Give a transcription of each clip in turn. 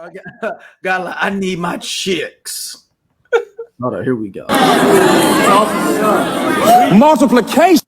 I need my chicks. Hold on, here we go. Multiplication.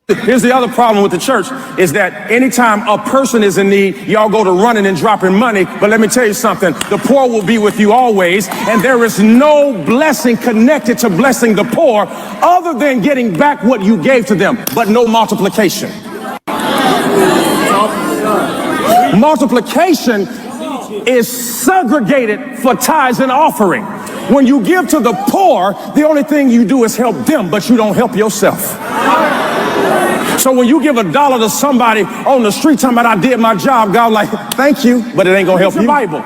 Here's the other problem with the church is that anytime a person is in need, y'all go to running and dropping money. But let me tell you something, the poor will be with you always. And there is no blessing connected to blessing the poor other than getting back what you gave to them, but no multiplication. Multiplication is segregated for tithes and offering. When you give to the poor, the only thing you do is help them, but you don't help yourself. So when you give $1 to somebody on the street talking about I did my job, God like, thank you, but it ain't gonna help you. Bible.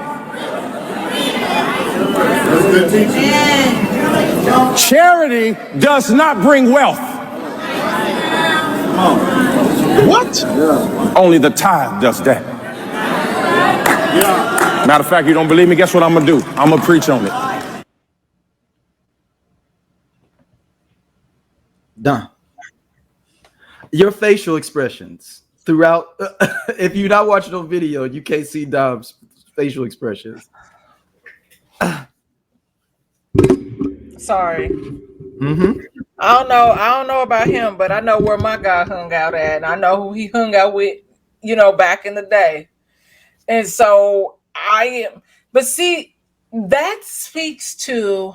Charity does not bring wealth. What? Only the tithe does that. Matter of fact, you don't believe me? Guess what I'm gonna do? I'm gonna preach on it. Done. Your facial expressions throughout. If you're not watching on video, you can't see Dom's facial expressions. Sorry. I don't know about him, but I know where my guy hung out at, and I know who he hung out with, back in the day. And so but see, that speaks to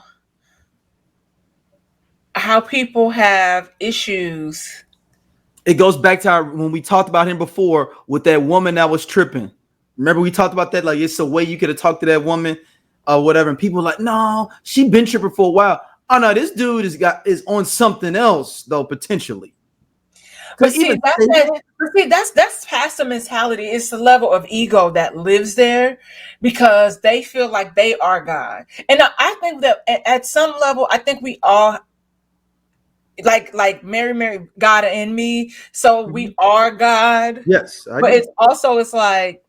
how people have issues. It goes back to when we talked about him before with that woman that was tripping. Remember we talked about that? Like, it's a way you could have talked to that woman or whatever. And people were like, no, she been tripping for a while. Oh no, this dude is on something else though, potentially. But that's past the mentality. It's the level of ego that lives there because they feel like they are God. And I think that at some level, I think we all like Mary, God in me. So we are God. Yes. But it's like,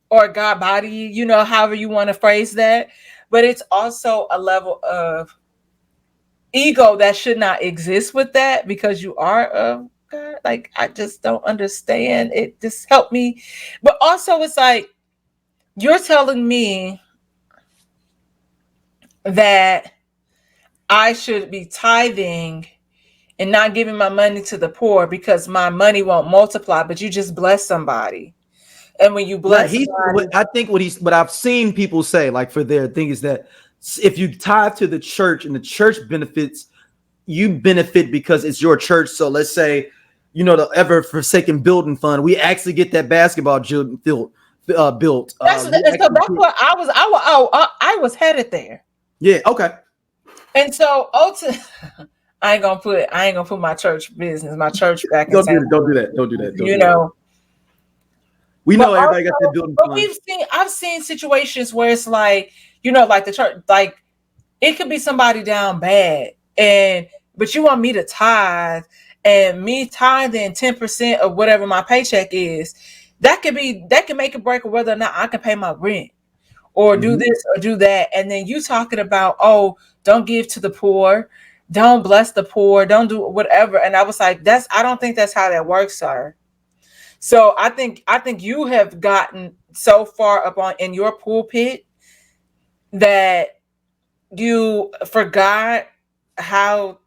or God body, however you want to phrase that. But it's also a level of ego that should not exist with that because you are of God. Like, I just don't understand. It just helped me. But also it's like, you're telling me that I should be tithing and not giving my money to the poor because my money won't multiply, but you just bless somebody. And when you bless somebody, I think what I've seen people say, like for their thing is that if you tithe to the church and the church benefits, you benefit because it's your church. So let's say, the Ever Forsaken Building Fund, we actually get that basketball built. So that's what I was headed there. Yeah. Okay. And so I ain't gonna put my church business, my church back. Don't do that. We know everybody got that building. But I've seen situations where it's like, like the church, like it could be somebody down bad, but you want me to tithe, and me tithing 10% of whatever my paycheck is, that can make it break whether or not I can pay my rent or do this or do that. And then you talking about, oh, don't give to the poor, don't bless the poor, don't do whatever. And I was like, I don't think that's how that works, sir. So I think you have gotten so far up in your pulpit that you forgot how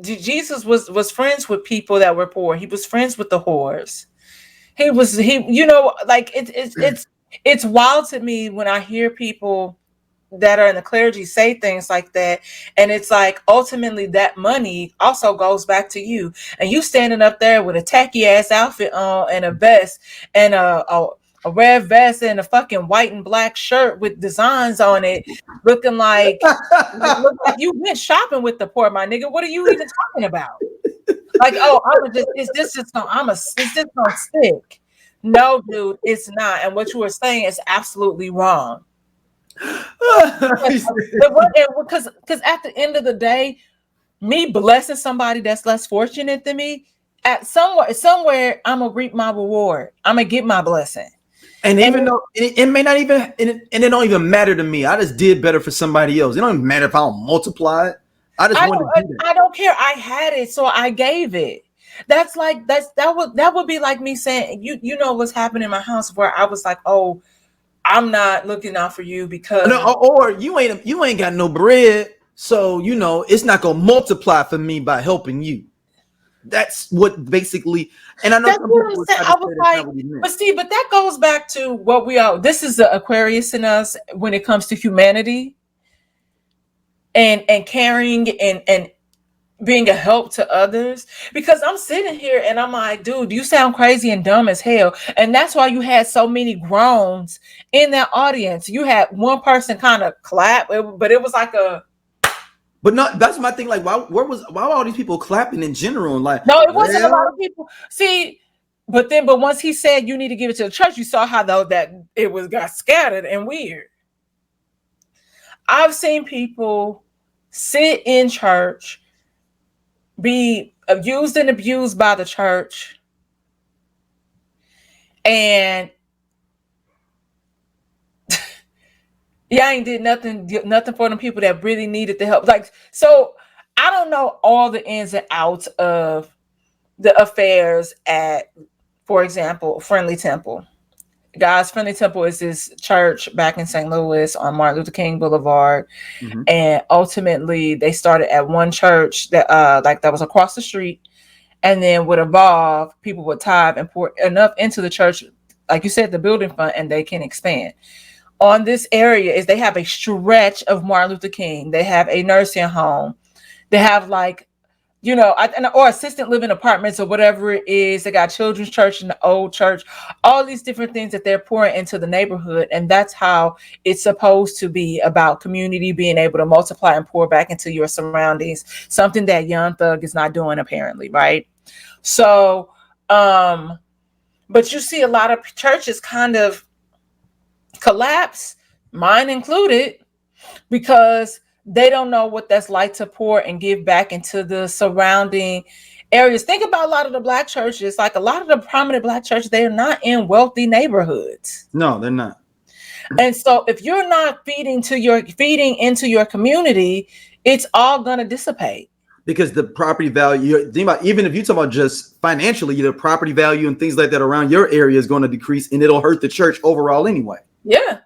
Jesus was friends with people that were poor. He was friends with the whores. Like it's wild to me when I hear people that are in the clergy say things like that, and it's like ultimately that money also goes back to you, and you standing up there with a tacky ass outfit on and a vest and a red vest and a fucking white and black shirt with designs on it, looking like you went shopping with the poor, my nigga. What are you even talking about? Like, oh, is this gonna stick? No, dude, it's not. And what you were saying is absolutely wrong. Because at the end of the day, me blessing somebody that's less fortunate than me, at somewhere I'm gonna reap my reward. I'm gonna get my blessing. And even though it may not even, and it don't even matter to me, I just did better for somebody else. It don't even matter if I don't multiply it. I don't care. I had it, so I gave it. That would be like me saying, you know what's happening in my house where I was like, oh, I'm not looking out for you because No, or you ain't got no bread, so it's not gonna multiply for me by helping you. That's what basically, and I know that's some what people I'm would saying. try to I say was that's not like, what he meant. but see, but that goes back to what we are. This is the Aquarius in us when it comes to humanity and caring and being a help to others. Because I'm sitting here and I'm like, dude, you sound crazy and dumb as hell. And that's why you had so many groans in that audience. You had one person kind of clap, but it was like a But no, that's my thing. Like, why were all these people clapping in general? And like, no, it wasn't a lot well, of people. See, but once he said you need to give it to the church, you saw how though that it got scattered and weird. I've seen people sit in church, be abused and abused by the church, and I ain't did nothing for them people that really needed the help. Like, so I don't know all the ins and outs of the affairs at, for example, Friendly Temple. God's Friendly Temple is this church back in St. Louis on Martin Luther King Boulevard. mm-hmm. And ultimately they started at one church that that was across the street, and then would evolve. People would tithe and pour enough into the church, like you said, the building fund, and they can expand. On this area is they have a stretch of Martin Luther King. They have a nursing home. They have or assistant living apartments or whatever it is. They got children's church and the old church, all these different things that they're pouring into the neighborhood. And that's how it's supposed to be, about community being able to multiply and pour back into your surroundings, something that Young Thug is not doing apparently, right? So, but you see a lot of churches kind of collapse, mine included, because they don't know what that's like to pour and give back into the surrounding areas. Think about a lot of the Black churches, like a lot of the prominent Black churches, they're not in wealthy neighborhoods. No, they're not. And so if you're not feeding into your community, it's all going to dissipate. Because the property value, think about, even if you talk about just financially, the property value and things like that around your area is going to decrease, and it'll hurt the church overall anyway. Yeah.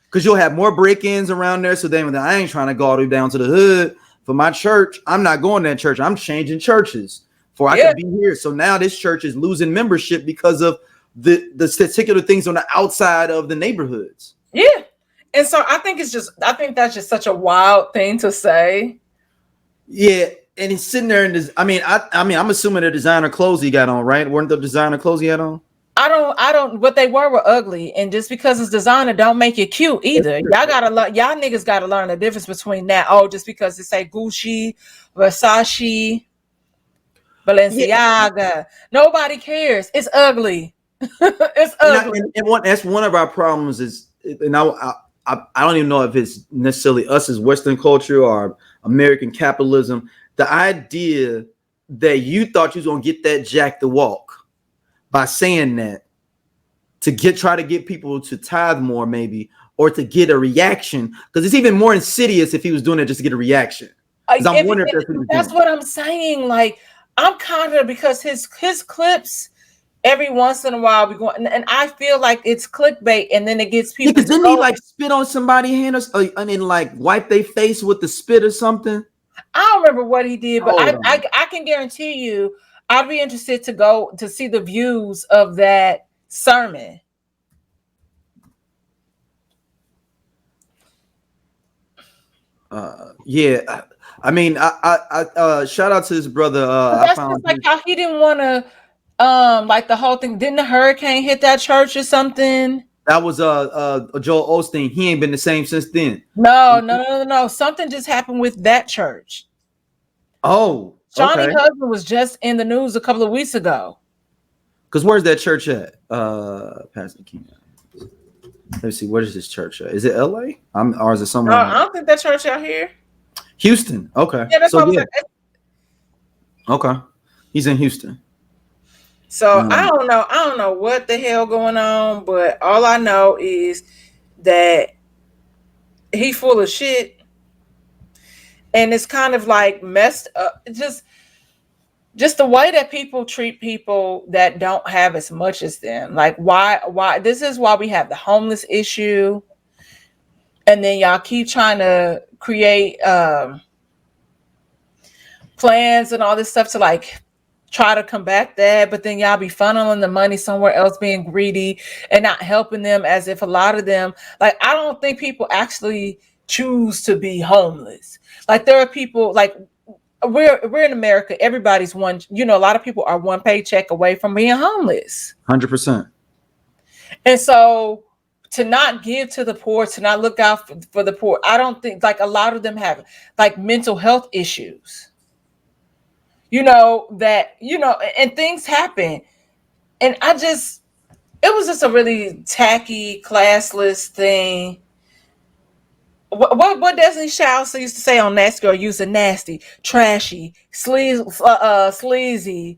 Because you'll have more break-ins around there. So then I ain't trying to go all the way down to the hood for my church. I'm not going to that church. I'm changing churches for I can be here. So now this church is losing membership because of the particular things on the outside of the neighborhoods. Yeah. And so I think that's just such a wild thing to say. Yeah. And he's sitting there in this. I'm assuming the designer clothes he got on, right? Weren't the designer clothes he had on? I don't. What they were ugly, and just because it's designer, don't make it cute either. Y'all niggas gotta learn the difference between that. Oh, just because it say Gucci, Versace, Balenciaga, yeah. Nobody cares. It's ugly. It's ugly. That's one of our problems is, and I don't even know if it's necessarily us as Western culture or American capitalism. The idea that you thought you was gonna get that jack to walk by saying that to try to get people to tithe more, maybe, or to get a reaction, because it's even more insidious if he was doing it just to get a reaction. I'm wondering if that's what I'm saying. Like, I'm kind of, because his clips every once in a while we go, and I feel like it's clickbait, and then it gets people. Because didn't he like spit on somebody's hand and then like wipe their face with the spit or something? I don't remember what he did, but I can guarantee you, I'd be interested to go to see the views of that sermon. Yeah, I mean, I shout out to his brother. That's just like how he didn't want to, like the whole thing. Didn't the hurricane hit that church or something? That was Joel Osteen. He ain't been the same since then. No. Something just happened with that church. Oh. Johnny's husband was just in the news a couple of weeks ago. Because where's that church at? Pastor Keion. Let's see. Where is this church at? Is it LA? Or is it somewhere? I don't think that church out here. Houston. Okay. Yeah, that's what I was like. Okay. He's in Houston. So I don't know what the hell going on, but all I know is that he full of shit. And it's kind of like messed up. Just just the way that people treat people that don't have as much as them. Like why this is why we have the homeless issue. And then y'all keep trying to create plans and all this stuff to like try to combat that, but then y'all be funneling the money somewhere else, being greedy and not helping them, as if a lot of them, like, I don't think people actually choose to be homeless. Like, there are people, like, we're in America, everybody's one, you know, a lot of people are one paycheck away from being homeless. 100%. And so to not give to the poor, to not look out for the poor, I don't think, like, a lot of them have like mental health issues, you know, that, you know, and things happen. And it was just a really tacky, classless thing. What Destiny Child used to say on Nasty Girl, using nasty, trashy, sleazy,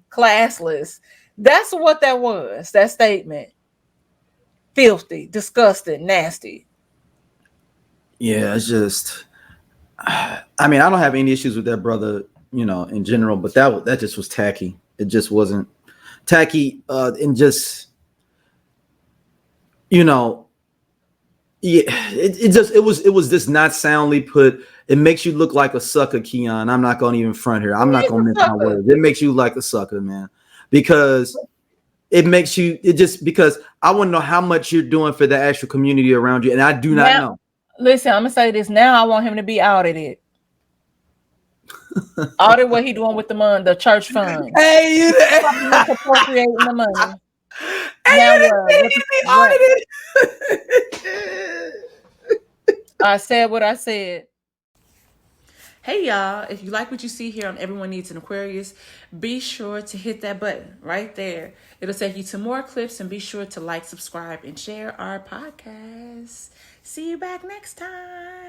classless. That's what that was, that statement. Filthy, disgusting, nasty. Yeah, it's just, I mean, I don't have any issues with that brother, you know, in general, but that just was tacky. It just wasn't tacky, and just, you know, yeah, it was just not soundly put. It makes you look like a sucker, Keion. I'm not going to even front here. I'm not going to mince my words. It makes you like a sucker, man, because because I want to know how much you're doing for the actual community around you, and I do not know. Listen, I'm gonna say this now. I want him to be audited. Audit what he doing with the church fund. Hey, you appropriating the money. Hey, now I said what I said. Hey y'all, if you like what you see here on Everyone Needs an Aquarius, be sure to hit that button right there. It'll take you to more clips, and be sure to like, subscribe, and share our podcast. See you back next time.